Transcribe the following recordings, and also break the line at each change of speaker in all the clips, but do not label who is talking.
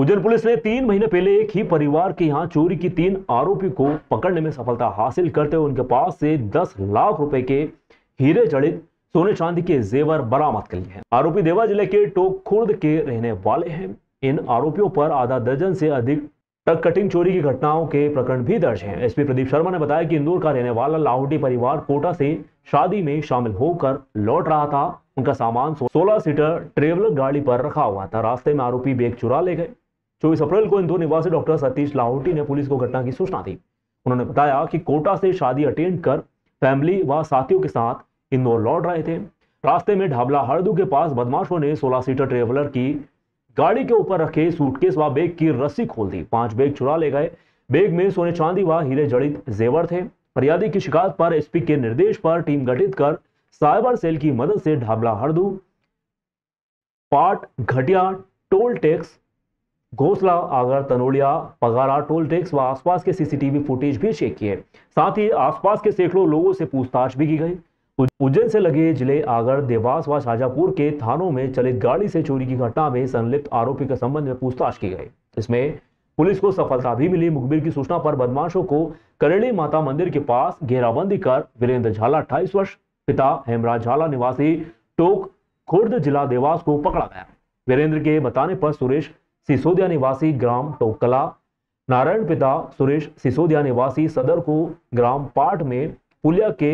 Ujjain police ने 3 महीने पहले एक ही परिवार के यहां चोरी की 3 आरोपी को पकड़ने में सफलता हासिल करते हुए उनके पास से 10 लाख रुपए के हीरे जड़ित सोने चांदी के जेवर बरामद कर लिए हैं। आरोपी देवा जिले के टोक खुर्द के रहने वाले हैं। इन आरोपियों पर आधा दर्जन से अधिक ट्रक कटिंग चोरी की घटनाओं के प्रकरण भी दर्ज हैं। एसपी प्रदीप शर्मा ने बताया कि इंदौर का रहने वाला लाहौटी परिवार कोटा से शादी में शामिल होकर लौट रहा था। उनका सामान 16 सीटर ट्रेवलर गाड़ी पर रखा हुआ था। रास्ते में आरोपी बैग चुरा ले गए। 24 अप्रैल को इंदौर निवासी डॉक्टर सतीश लाहौटी ने पुलिस को घटना की सूचना दी। उन्होंने बताया कि कोटा से शादी अटेंड कर फैमिली व साथियों के साथ इंदौर लौट रहे थे। रास्ते में ढाबला हरदू के पास बदमाशों ने 16 सीटर ट्रेवलर की गाड़ी के ऊपर रखे सूटकेस व बैग की रस्सी खोल दी। 5 बैग चुरा ले गए। बैग में सोने चांदी व हीरे जड़ित जेवर थे। फरियादी की शिकायत पर एसपी के निर्देश पर टीम गठित कर साइबर सेल की मदद से ढाबला हरदू, पाट, घटिया, टोल टैक्स, घोसला, आगर, तनोड़िया, पगारा, टोल टैक्स व आसपास के सीसीटीवी फुटेज भी चेक किए। साथ ही आसपास के सैकड़ों लोगों से पूछताछ भी की गई। उज्जैन से लगे जिले आगर, देवास व शाजापुर के थानों में चलित गाड़ी से चोरी की घटना में संलिप्त आरोपी के संबंध में पूछताछ की गई। इसमें पुलिस को सफलता भी मिली। मुखबिर की सूचना पर बदमाशों को करेली माता मंदिर के पास घेराबंदी कर वीरेंद्र झाला 28 वर्ष, पिता हेमराज झाला निवासी टोक खुर्द, जिला देवास को पकड़ा गया। वीरेंद्र के बताने पर सुरेश सिसोदिया निवासी ग्राम टोकला, नारायण पिता सुरेश सिसोदिया निवासी सदर को ग्राम पाट में पुलिया के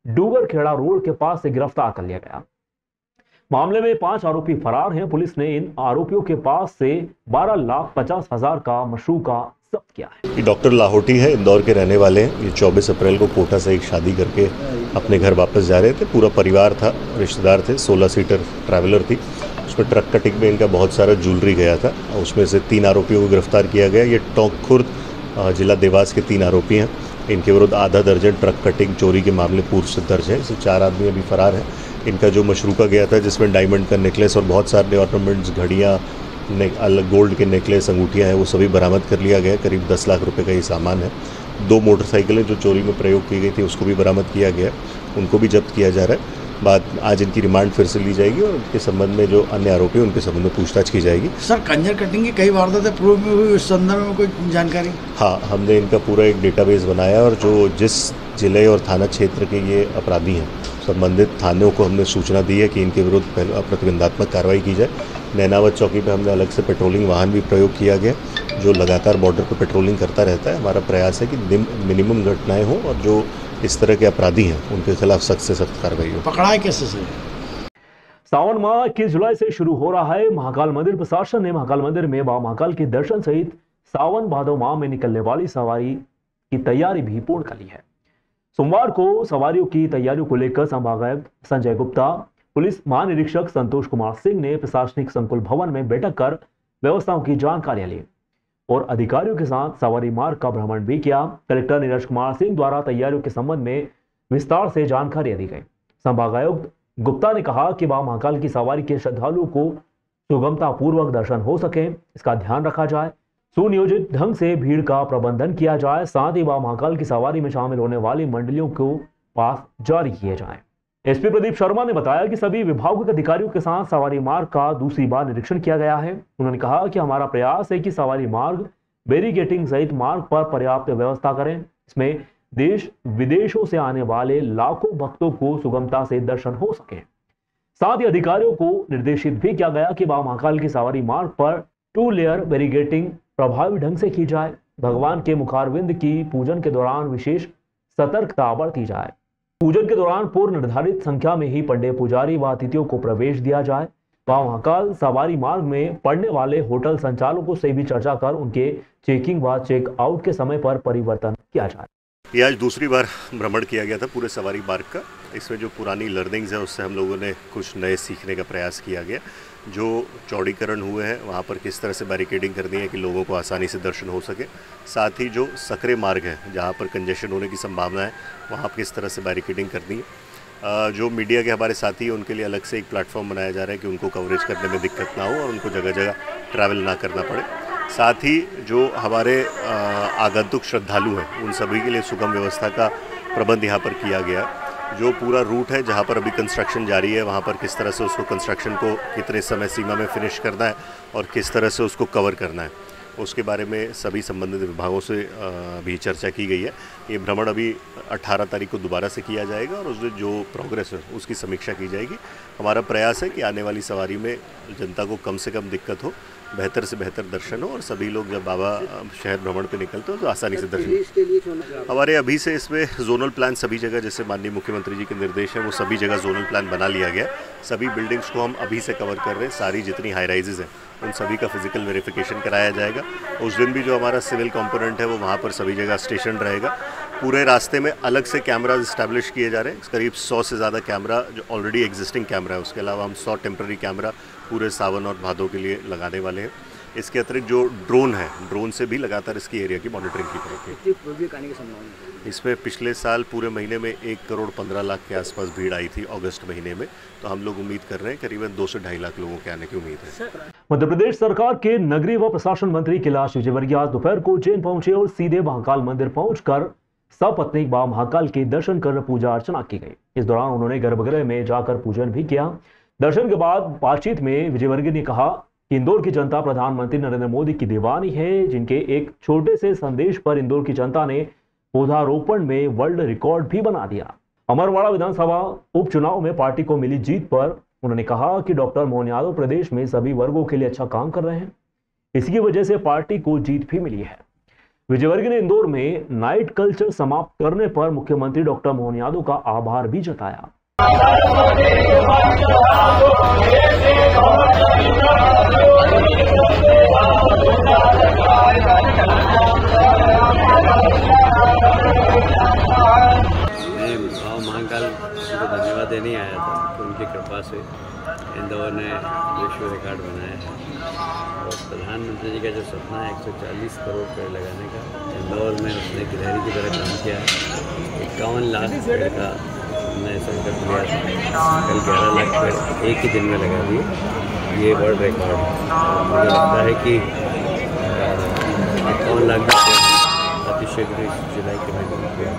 डूगर खेड़ा रोड के पास से गिरफ्तार कर लिया गया। मामले में 5 आरोपी फरार हैं। पुलिस ने इन आरोपियों के पास से 12,50,000 का मशरूका जब्त किया है।
ये डॉक्टर लाहौटी है, इंदौर के रहने वाले हैं। ये 24 अप्रैल को कोटा से एक शादी करके अपने घर वापस जा रहे थे। पूरा परिवार था, रिश्तेदार थे। 16 सीटर ट्रैवलर थी। उसमें ट्रक कटिंग में इनका बहुत सारा ज्वेलरी गया था। उसमें से 3 आरोपियों को गिरफ्तार किया गया। ये टोक खुर्द जिला देवास के 3 आरोपी हैं। इनके विरुद्ध आधा दर्जन ट्रक कटिंग चोरी के मामले पूर्व से दर्ज हैं। इससे 4 आदमी अभी फरार हैं। इनका जो मशरूका गया था, जिसमें डायमंड का नेकलेस और बहुत सारे ऑर्नामेंट्स, घड़ियाँ, अलग गोल्ड के नेकलेस, अंगूठियाँ हैं, वो सभी बरामद कर लिया गया। करीब 10 लाख रुपए का ये सामान है। 2 मोटरसाइकिलें जो चोरी में प्रयोग की गई थी, उसको भी बरामद किया गया। उनको भी जब्त किया जा रहा है। आज इनकी रिमांड फिर से ली जाएगी और उनके संबंध में जो अन्य आरोपी हैं उनके संबंध में पूछताछ की जाएगी।
सर, कंजर कटिंग की कई वारदातें पूर्व में हुई, उस संदर्भ में कोई जानकारी?
हाँ, हमने इनका पूरा एक डेटाबेस बनाया और जो जिस जिले और थाना क्षेत्र के ये अपराधी हैं, संबंधित थानों को हमने सूचना दी है कि इनके विरुद्ध प्रतिबंधात्मक कार्रवाई की जाए। नैनावत चौकी पे हमने अलग से पेट्रोलिंग वाहन भी प्रयोग किया गया, जो लगातार बॉर्डर पर पेट्रोलिंग करता रहता है। हमारा प्रयास है कि मिनिमम घटनाएं हों और जो इस तरह के अपराधी हैं उनके खिलाफ सख्त से सख्त कार्रवाई हो।
पकड़ाए कैसे से?
सावन माह 21 जुलाई से शुरू हो रहा है। महाकाल मंदिर प्रशासन ने महाकाल मंदिर में बाबा महाकाल के दर्शन सहित सावन भादव माह में निकलने वाली सवारी की तैयारी भी पूर्ण कर ली है। सोमवार को सवारियों की तैयारियों को लेकर संभागायुक्त संजय गुप्ता, पुलिस महानिरीक्षक संतोष कुमार सिंह ने प्रशासनिक संकुल भवन में बैठक कर व्यवस्थाओं की जानकारी ली और अधिकारियों के साथ सवारी मार्ग का भ्रमण भी किया। कलेक्टर नीरज कुमार सिंह द्वारा तैयारियों के संबंध में विस्तार से जानकारी दी गई। संभागायुक्त गुप्ता ने कहा कि बाबा महाकाल की सवारी के श्रद्धालुओं को सुगमता पूर्वक दर्शन हो सके, इसका ध्यान रखा जाए। सुनियोजित ढंग से भीड़ का प्रबंधन किया जाए। साथ ही बाबा महाकाल की सवारी में शामिल होने वाली मंडलियों को पास जारी किए जाएं। एसपी प्रदीप शर्मा ने बताया कि सभी विभागों के अधिकारियों के साथ सवारी मार्ग का दूसरी बार निरीक्षण किया गया है। उन्होंने कहा कि हमारा प्रयास है कि सवारी मार्ग बैरिकेटिंग सहित मार्ग पर पर्याप्त व्यवस्था करें। इसमें देश विदेशों से आने वाले लाखों भक्तों को सुगमता से दर्शन हो सके। साथ ही अधिकारियों को निर्देशित भी किया गया कि बाबा महाकाल की सवारी मार्ग पर 2 लेयर बैरिकेटिंग प्रभावी ढंग से की जाए। भगवान के मुखारविंद की पूजन के दौरान विशेष सतर्कता बरती जाए। पूजन के दौरान पूर्व निर्धारित संख्या में ही पंडे, पुजारी व अतिथियों को प्रवेश दिया जाए। बाबा महाकाल सवारी मार्ग में पड़ने वाले होटल संचालकों से भी चर्चा कर उनके चेकिंग व चेक आउट के समय पर परिवर्तन किया जाए।
ये आज दूसरी बार भ्रमण किया गया था पूरे सवारी मार्ग का। इसमें जो पुरानी लर्निंग्स है उससे हम लोगों ने कुछ नए सीखने का प्रयास किया गया। जो चौड़ीकरण हुए हैं वहाँ पर किस तरह से बैरिकेडिंग करनी है कि लोगों को आसानी से दर्शन हो सके। साथ ही जो सकरे मार्ग है जहाँ पर कंजेशन होने की संभावना है वहाँ पर किस तरह से बैरिकेडिंग करनी है। जो मीडिया के हमारे साथी हैं उनके लिए अलग से एक प्लेटफॉर्म बनाया जा रहा है कि उनको कवरेज करने में दिक्कत ना हो और उनको जगह जगह ट्रैवल ना करना पड़े। साथ ही जो हमारे आगंतुक श्रद्धालु हैं उन सभी के लिए सुगम व्यवस्था का प्रबंध यहाँ पर किया गया। जो पूरा रूट है जहाँ पर अभी कंस्ट्रक्शन जारी है वहाँ पर किस तरह से उसको कंस्ट्रक्शन को कितने समय सीमा में फिनिश करना है और किस तरह से उसको कवर करना है, उसके बारे में सभी संबंधित विभागों से भी चर्चा की गई है। ये भ्रमण अभी 18 तारीख को दोबारा से किया जाएगा और उसमें जो प्रोग्रेस है उसकी समीक्षा की जाएगी। हमारा प्रयास है कि आने वाली सवारी में जनता को कम से कम दिक्कत हो, बेहतर से बेहतर दर्शन हो और सभी लोग जब बाबा शहर भ्रमण पे निकलते हो तो आसानी से दर्शन। हमारे अभी से इसमें जोनल प्लान सभी जगह, जैसे माननीय मुख्यमंत्री जी के निर्देश है, वो सभी जगह जोनल प्लान बना लिया गया। सभी बिल्डिंग्स को हम अभी से कवर कर रहे हैं। सारी जितनी हाई राइजेज हैं उन सभी का फिजिकल वेरिफिकेशन कराया जाएगा। उस दिन भी जो हमारा सिविल कंपोनेंट है वो वहाँ पर सभी जगह स्टेशन रहेगा। पूरे रास्ते में अलग से कैमराज इस्टेब्लिश किए जा रहे हैं, करीब 100 से ज़्यादा कैमरा जो ऑलरेडी एग्जिस्टिंग कैमरा है, उसके अलावा हम 100 टेम्प्रेरी कैमरा पूरे सावन और भादों के लिए लगाने वाले हैं। इसके अतिरिक्त जो ड्रोन है, ड्रोन से भी लगातार इसकी एरिया की मॉनिटरिंग की जाएगी। इसमें पिछले साल पूरे महीने में 1 करोड़ 15 लाख के आसपास भीड़ आई थी अगस्त महीने में, तो हम लोग उम्मीद कर रहे हैं करीबन 2 से 2.5 लाख लोगों के आने की उम्मीद है।
मध्य प्रदेश सरकार के नगरीय व प्रशासन मंत्री कैलाश विजयवर्गीय आज दोपहर को उज्जैन पहुंचे और सीधे महाकाल मंदिर पहुंचकर सपत्नीक बाबा महाकाल के दर्शन कर पूजा अर्चना की गई। इस दौरान उन्होंने गर्भगृह में जाकर पूजन भी किया। दर्शन के बाद बातचीत में विजयवर्गीय ने कहा कि इंदौर की जनता प्रधानमंत्री नरेंद्र मोदी की दीवानी है, जिनके एक छोटे से संदेश पर इंदौर की जनता ने पौधारोपण में वर्ल्ड रिकॉर्ड भी बना दिया। अमरवाड़ा विधानसभा उपचुनाव में पार्टी को मिली जीत पर उन्होंने कहा कि डॉक्टर मोहन यादव प्रदेश में सभी वर्गों के लिए अच्छा काम कर रहे हैं, इसकी वजह से पार्टी को जीत भी मिली है। विजयवर्गीय ने इंदौर में नाइट कल्चर समाप्त करने पर मुख्यमंत्री डॉक्टर मोहन यादव का आभार भी जताया।
महाकाल को धन्यवाद देने आया था, तो उनकी कृपा से इंदौर ने विश्व रिकॉर्ड बनाया है और प्रधानमंत्री जी का जो सपना है 140 करोड़ पेड़ लगाने का, इंदौर में उसने गिलहरी की तरह काम किया है। 51 लाख पेड़ का हमने संकल्प लिया था, कल 11 लाख पेड़ एक ही दिन में लगा दिए। ये वर्ल्ड रिकॉर्ड है। मुझे लगता है कि 51 लाख अतिशीघ्र जुलाई के महीने में किया।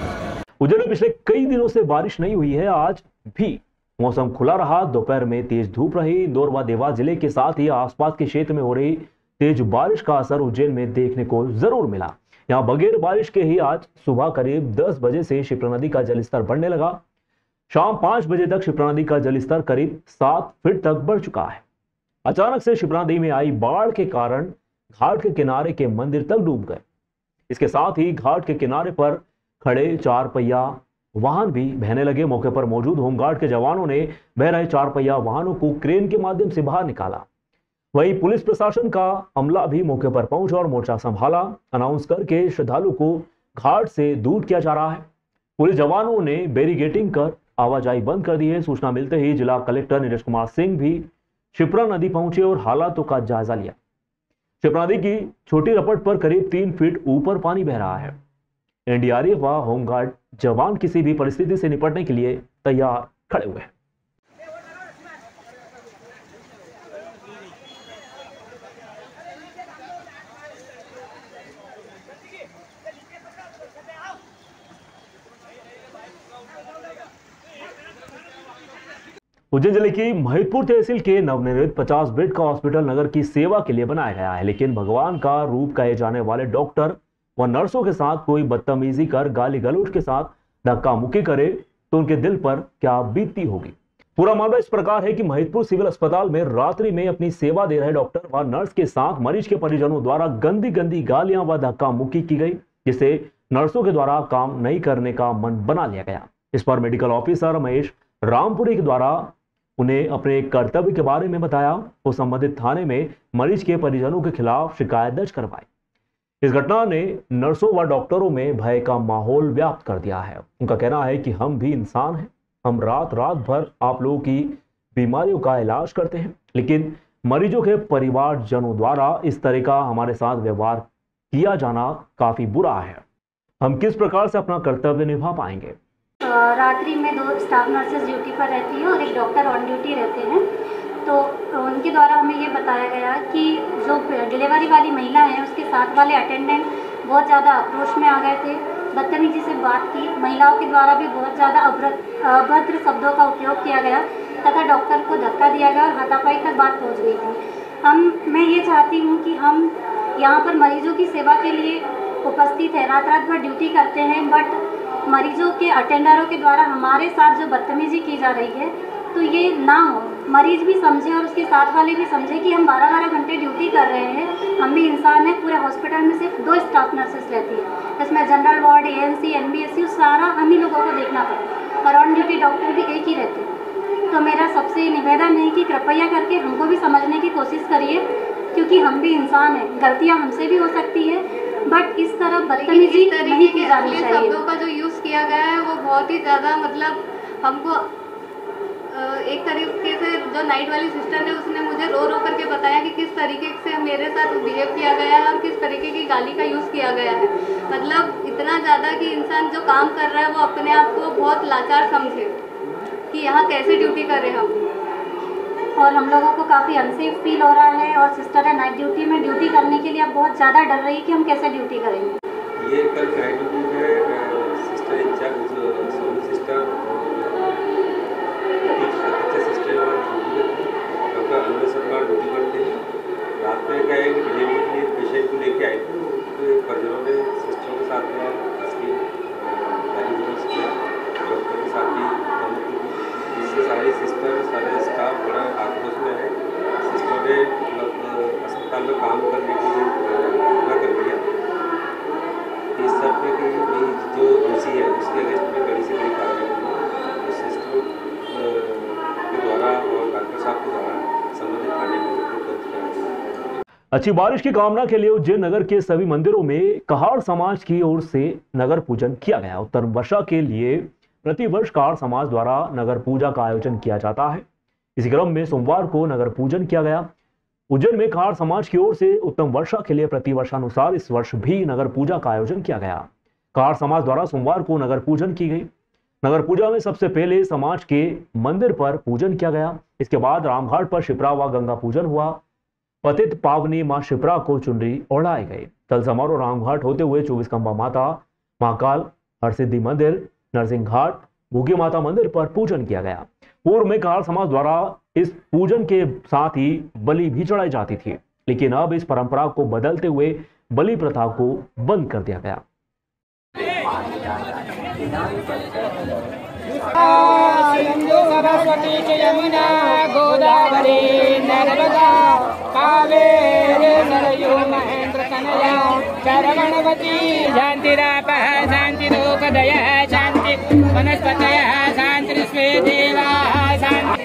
उज्जैन में पिछले कई दिनों से बारिश नहीं हुई है। आज भी मौसम खुला रहा, दोपहर में तेज धूप रही। इंदौर व देवास जिले के साथ ही आसपास के क्षेत्र में हो रही तेज बारिश का असर उज्जैन में देखने को जरूर मिला। यहाँ बगैर बारिश के ही आज सुबह करीब 10 बजे से क्षिप्रा नदी का जलस्तर बढ़ने लगा। शाम 5 बजे तक क्षिप्रा नदी का जलस्तर करीब 7 फीट तक बढ़ चुका है। अचानक से क्षिप्रा नदी में आई बाढ़ के कारण घाट के किनारे के मंदिर तक डूब गए। इसके साथ ही घाट के किनारे पर खड़े 4 पहिया वाहन भी बहने लगे। मौके पर मौजूद होमगार्ड के जवानों ने बह रहे 4 पहिया वाहनों को क्रेन के माध्यम से बाहर निकाला। वहीं पुलिस प्रशासन का अमला भी मौके पर पहुंचा और मोर्चा संभाला। अनाउंस करके श्रद्धालु को घाट से दूर किया जा रहा है। पुलिस जवानों ने बैरिकेडिंग कर आवाजाही बंद कर दी है। सूचना मिलते ही जिला कलेक्टर नीरज कुमार सिंह भी क्षिप्रा नदी पहुंचे और हालातों का जायजा लिया। क्षिप्रा नदी की छोटी रपट पर करीब 3 फीट ऊपर पानी बह रहा है। एनडीआरएफ व होमगार्ड जवान किसी भी परिस्थिति से निपटने के लिए तैयार खड़े हुए हैं। उज्जैन जिले की महिदपुर तहसील के नवनिर्मित 50 बेड का हॉस्पिटल नगर की सेवा के लिए बनाया गया है, लेकिन भगवान का रूप कहे जाने वाले डॉक्टर व नर्सों के साथ कोई बदतमीजी कर गाली गलौज के साथ धक्का मुक्की करे तो उनके दिल पर क्या बीतती होगी। पूरा मामला इस प्रकार है कि महिदपुर सिविल अस्पताल में रात्रि में अपनी सेवा दे रहे डॉक्टर व नर्स के साथ मरीज के परिजनों द्वारा गंदी गंदी गालियां व धक्का मुक्की की गई, जिससे नर्सों के द्वारा काम नहीं करने का मन बना लिया गया। इस पर मेडिकल ऑफिसर महेश रामपुरी के द्वारा उन्हें अपने कर्तव्य के बारे में बताया और संबंधित थाने में मरीज के परिजनों के खिलाफ शिकायत दर्ज करवाई। इस घटना ने नर्सों व डॉक्टरों में भय का माहौल व्याप्त कर दिया है। उनका कहना है कि हम भी इंसान हैं, हम रात भर आप लोगों की बीमारियों का इलाज करते हैं, लेकिन मरीजों के परिवारजनों द्वारा इस तरह का हमारे साथ व्यवहार किया जाना काफी बुरा है। हम किस प्रकार से अपना कर्तव्य निभा पाएंगे।
रात्रि में 2 स्टाफ नर्सेज ड्यूटी पर रहती हैं और एक डॉक्टर ऑन ड्यूटी रहते हैं। तो उनके द्वारा हमें ये बताया गया कि जो डिलीवरी वाली महिला है उसके साथ वाले अटेंडेंट बहुत ज़्यादा आक्रोश में आ गए थे, बदतमीजी से बात की, महिलाओं के द्वारा भी बहुत ज़्यादा अभद्र शब्दों का उपयोग किया गया तथा डॉक्टर को धक्का दिया गया और हाथापाई तक बात पहुंच गई थी। मैं ये चाहती हूँ कि हम यहाँ पर मरीजों की सेवा के लिए उपस्थित है, रात रात भर ड्यूटी करते हैं, बट मरीजों के अटेंडरों के द्वारा हमारे साथ जो बदतमीजी की जा रही है तो ये ना हो। मरीज भी समझे और उसके साथ वाले भी समझे कि हम 12-12 घंटे ड्यूटी कर रहे हैं, हम भी इंसान हैं। पूरे हॉस्पिटल में सिर्फ 2 स्टाफ नर्सेस रहती है, इसमें जनरल वार्ड, ANC, NBSU सारा हम ही लोगों को देखना पड़ता है और ऑन ड्यूटी डॉक्टर भी एक ही रहते हैं। तो मेरा सबसे निवेदन है कि कृपया करके हमको भी समझने की कोशिश करिए, क्योंकि हम भी इंसान हैं, गलतियाँ हमसे भी हो सकती है, बट इस तरह बदतमीजी नहीं की जानी चाहिए।
शब्दों का जो यूज़ किया गया है वो बहुत ही ज़्यादा मतलब हमको एक तरीके से जो नाइट वाली सिस्टर ने उसने मुझे रो रो करके बताया कि किस तरीके से मेरे साथ बिहेव किया गया है और किस तरीके की गाली का यूज़ किया गया है। मतलब इतना ज़्यादा कि इंसान जो काम कर रहा है वो अपने आप को बहुत लाचार समझे कि यहाँ कैसे ड्यूटी कर रहे हैं हम।
और हम लोगों को काफ़ी अनसेफ फील हो रहा है और सिस्टर है नाइट ड्यूटी में ड्यूटी करने के लिए अब बहुत ज़्यादा डर रही है कि हम कैसे ड्यूटी करेंगे।
ये कल नाइट ड्यूटी में sister incharge Soni sister doctor Anuj Sharma duty करते हैं। रात में क्या है कि डिलीवरी के लिए पेशेंट को लेके आए थे, तो एक परिजनों ने सिस्टरों के साथ में उसकी गाली गलौज किया, डॉक्टर के साथ भी धमकी दी, जिससे सारी सिस्टर सारे स्टाफ बड़ा आक्रोश में है। सिस्टरों ने मतलब अस्पताल में काम करने के लिए मना कर दिया। इस सब पे कि जो दोषी है उसके अगेंस्ट में कड़ी से कड़ी कार्रवाई होगी। सिस्टरों के द्वारा और डॉक्टर साहब के द्वारा संबंधित थाने में रिपोर्ट दर्ज कराई।
अच्छी बारिश की कामना के लिए उज्जैन नगर के सभी मंदिरों में कहार समाज की ओर से नगर पूजन किया गया। उत्तर वर्षा के लिए प्रतिवर्ष कहार समाज द्वारा नगर पूजा का आयोजन किया जाता है। इसी क्रम में सोमवार को नगर पूजन किया गया। उज्जैन में कहार समाज की ओर से उत्तम वर्षा के लिए प्रतिवर्षानुसार इस वर्ष भी नगर पूजा का आयोजन किया गया। कहार समाज द्वारा सोमवार को नगर पूजन की गई। नगर पूजा में सबसे पहले समाज के मंदिर पर पूजन किया गया। इसके बाद रामघाट पर शिप्रा व गंगा पूजन हुआ। पतित पावनी मां शिप्रा को चुनरी ओढ़ाए गए। तल समारोह रामघाट होते हुए 24 खंबा माता, महाकाल, हरसिद्धि मंदिर, नरसिंह घाट, भूगी माता मंदिर पर पूजन किया गया। पूर्व में कहार समाज द्वारा इस पूजन के साथ ही बलि भी चढ़ाई जाती थी, लेकिन अब इस परंपरा को बदलते हुए बलि प्रथा को बंद कर दिया गया।
सरस्वती च यमुना गोदावरी नर्मदा कावेरी सरयू महेंद्र तनया शरवणवती शांतिरापः शांतिरोकदयः शांति वनस्पतयः शांति स्वे देवाः शांति।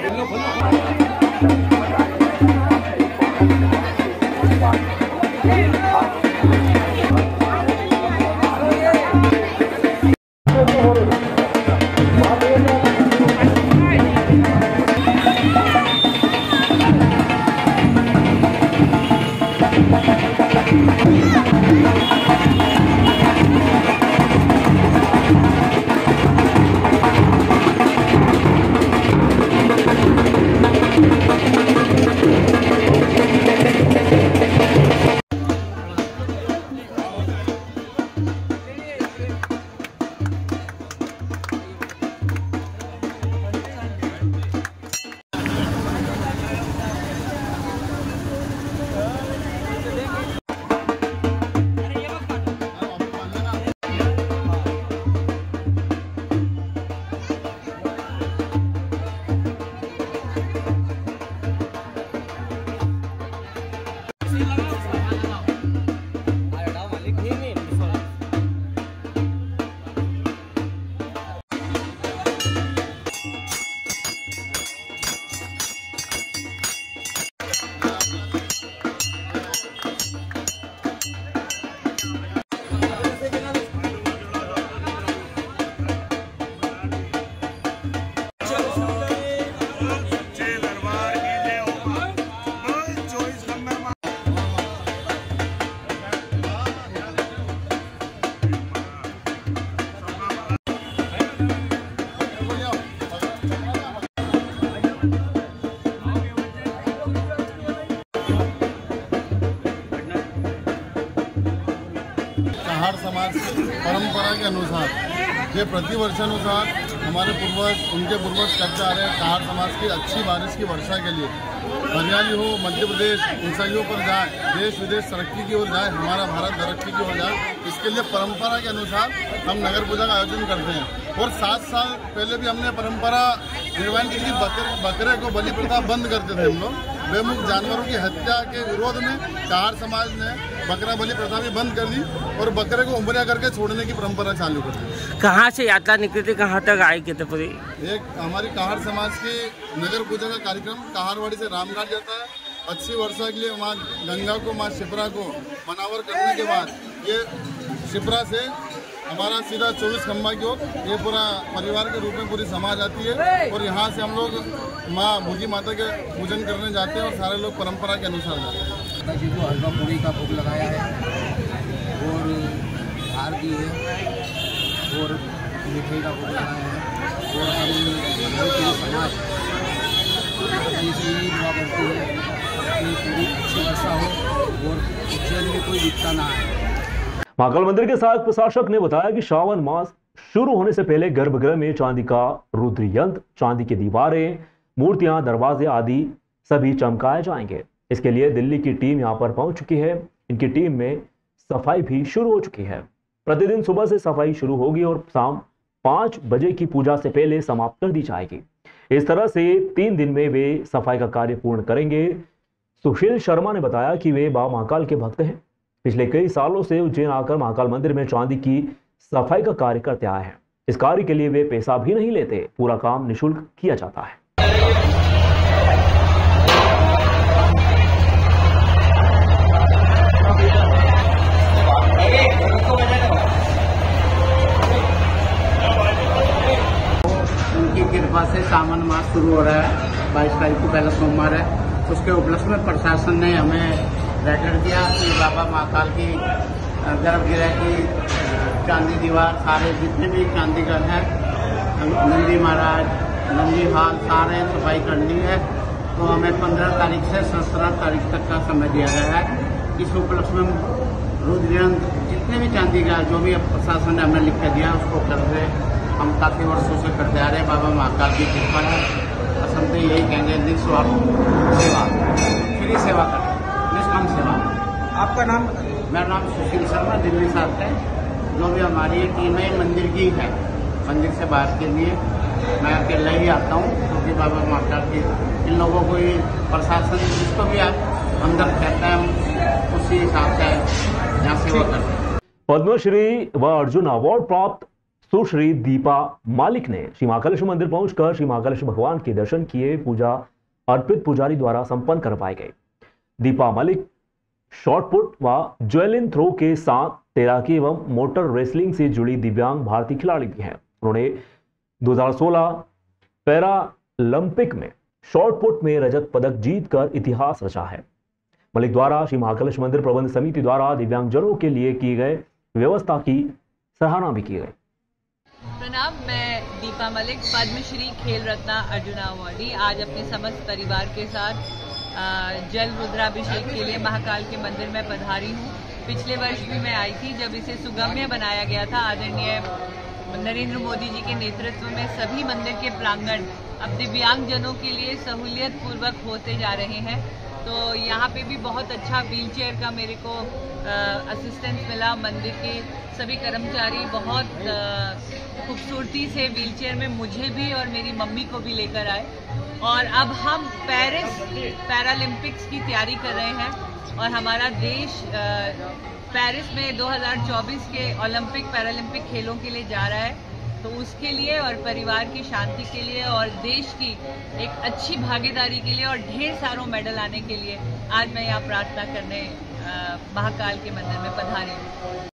परंपरा के अनुसार ये प्रतिवर्षानुसार हमारे पूर्वज उनके पूर्वज करते आ रहे हैं। कहार समाज की अच्छी बारिश की वर्षा के लिए हरियाली हो, मध्य प्रदेश ऊंचाइयों पर जाए, देश विदेश तरक्की की ओर जाए, हमारा भारत तरक्की की ओर जाए, इसके लिए परंपरा के अनुसार हम नगर पूजा का आयोजन करते हैं। और 7 साल पहले भी हमने परंपरा निर्वहन की थी। बकरे को बलि प्रथा बंद करते थे हम लोग। बेमुख जानवरों की हत्या के विरोध में कहार समाज ने बकरा बलि प्रथा भी बंद कर दी और बकरे को उमरिया करके छोड़ने की परंपरा चालू कर दी।
कहाँ से यात्रा निकली थी, कहाँ तक आई कितने पूरी?
एक हमारी कहार समाज की नगर पूजा का कार्यक्रम कहारवाड़ी से रामघाट जाता है। अच्छी वर्षा के लिए वहाँ गंगा को, माँ शिप्रा को मनावर करने के बाद ये शिप्रा से हमारा सीधा 24 खम्बा की ओर ये पूरा परिवार के रूप में पूरी समाज आती है और यहाँ से हम लोग माँ भूजी माता के पूजन करने जाते हैं और सारे लोग परंपरा के अनुसार जाते हैं।
जी को हलवा पूरी का भोग लगाया है और हार दी है और मिठाई का भोग लगाया है और हमारी पूरी समाज यही दुआ करती है कि पूरी अच्छी वर्षा हो और उज्जैन में कोई दिक्कत ना आए।
महाकाल मंदिर के सहायक प्रशासक ने बताया कि श्रावण मास शुरू होने से पहले गर्भगृह में चांदी का रुद्र यंत्र, चांदी की दीवारें, मूर्तियां, दरवाजे आदि सभी चमकाए जाएंगे। इसके लिए दिल्ली की टीम यहां पर पहुंच चुकी है। इनकी टीम में सफाई भी शुरू हो चुकी है। प्रतिदिन सुबह से सफाई शुरू होगी और शाम 5 बजे की पूजा से पहले समाप्त कर दी जाएगी। इस तरह से 3 दिन में वे सफाई का कार्य पूर्ण करेंगे। सुशील शर्मा ने बताया कि वे बाबा महाकाल के भक्त हैं। पिछले कई सालों से उज्जैन आकर महाकाल मंदिर में चांदी की सफाई का कार्य करते आए हैं। इस कार्य के लिए वे पैसा भी नहीं लेते, पूरा काम निःशुल्क किया जाता है।
उनकी कृपा से सावन मास शुरू हो रहा है। 22 तारीख को पहला सोमवार है। उसके उपलक्ष्य में प्रशासन ने हमें लेटर दिया कि बाबा महाकाल की गर्भगृह की चांदी दीवार, सारे जितने भी चांदी घर हैं, नंदी महाराज, नंदी हाल, सारे सफाई करनी है। तो हमें 15 तारीख से 17 तारीख तक का समय दिया गया है। इस उपलक्ष्य में रुद्रयंत्र जितने भी चांदी का जो भी प्रशासन ने हमें लिख के दिया उसको कर रहे, हम काफ़ी वर्षों से करते आ रहे हैं। बाबा महाकाल की कृपा है। असम से यही कहेंगे, निस्वार्थ सेवा, फ्री सेवा करें, निष्काम सेवा। आपका नाम? मेरा नाम सुशील शर्मा, दिल्ली से आते हैं। जो भी हमारी टीम है मंदिर की है, मंदिर से बाहर के लिए मैं अकेला ही आता हूँ क्योंकि बाबा महाकाल की इन लोगों को ही प्रशासन जिसको भी आप अंदर कहते हैं उसी हिसाब से यहाँ सेवा करते हैं।
पद्मश्री व अर्जुन अवार्ड प्राप्त सुश्री दीपा मालिक ने श्री महाकालेश्वर मंदिर पहुंचकर श्री महाकालेश्वर भगवान के दर्शन किए। पूजा अर्पित पुजारी द्वारा संपन्न करवाई गई। दीपा मालिक शॉटपुट व ज्वेलिन थ्रो के साथ तैराकी एवं मोटर रेसलिंग से जुड़ी दिव्यांग भारतीय खिलाड़ी भी हैं। उन्होंने 2016 पैरालंपिक में शॉटपुट में रजत पदक जीतकर इतिहास रचा है। मलिक द्वारा श्री महाकालेश्वर मंदिर प्रबंध समिति द्वारा दिव्यांगजनों के लिए किए गए व्यवस्था की सराहना भी की गई।
प्रणाम, मैं दीपा मलिक, पद्मश्री खेल रत्न अर्जुन अवार्डी, आज अपने समस्त परिवार के साथ जल रुद्राभिषेक के लिए महाकाल के मंदिर में पधारी हूँ। पिछले वर्ष भी मैं आई थी जब इसे सुगम्य बनाया गया था। आदरणीय नरेंद्र मोदी जी के नेतृत्व में सभी मंदिर के प्रांगण अब दिव्यांगजनों के लिए सहूलियत पूर्वक होते जा रहे हैं। तो यहाँ पे भी बहुत अच्छा व्हीलचेयर का मेरे को असिस्टेंस मिला। मंदिर के सभी कर्मचारी बहुत खूबसूरती से व्हीलचेयर में मुझे भी और मेरी मम्मी को भी लेकर आए। और अब हम पेरिस पैरालंपिक्स की तैयारी कर रहे हैं और हमारा देश पेरिस में 2024 के ओलंपिक पैरालंपिक खेलों के लिए जा रहा है। तो उसके लिए और परिवार की शांति के लिए और देश की एक अच्छी भागीदारी के लिए और ढेर सारों मेडल आने के लिए आज मैं यहाँ प्रार्थना करने महाकाल के मंदिर में पधारी हूँ।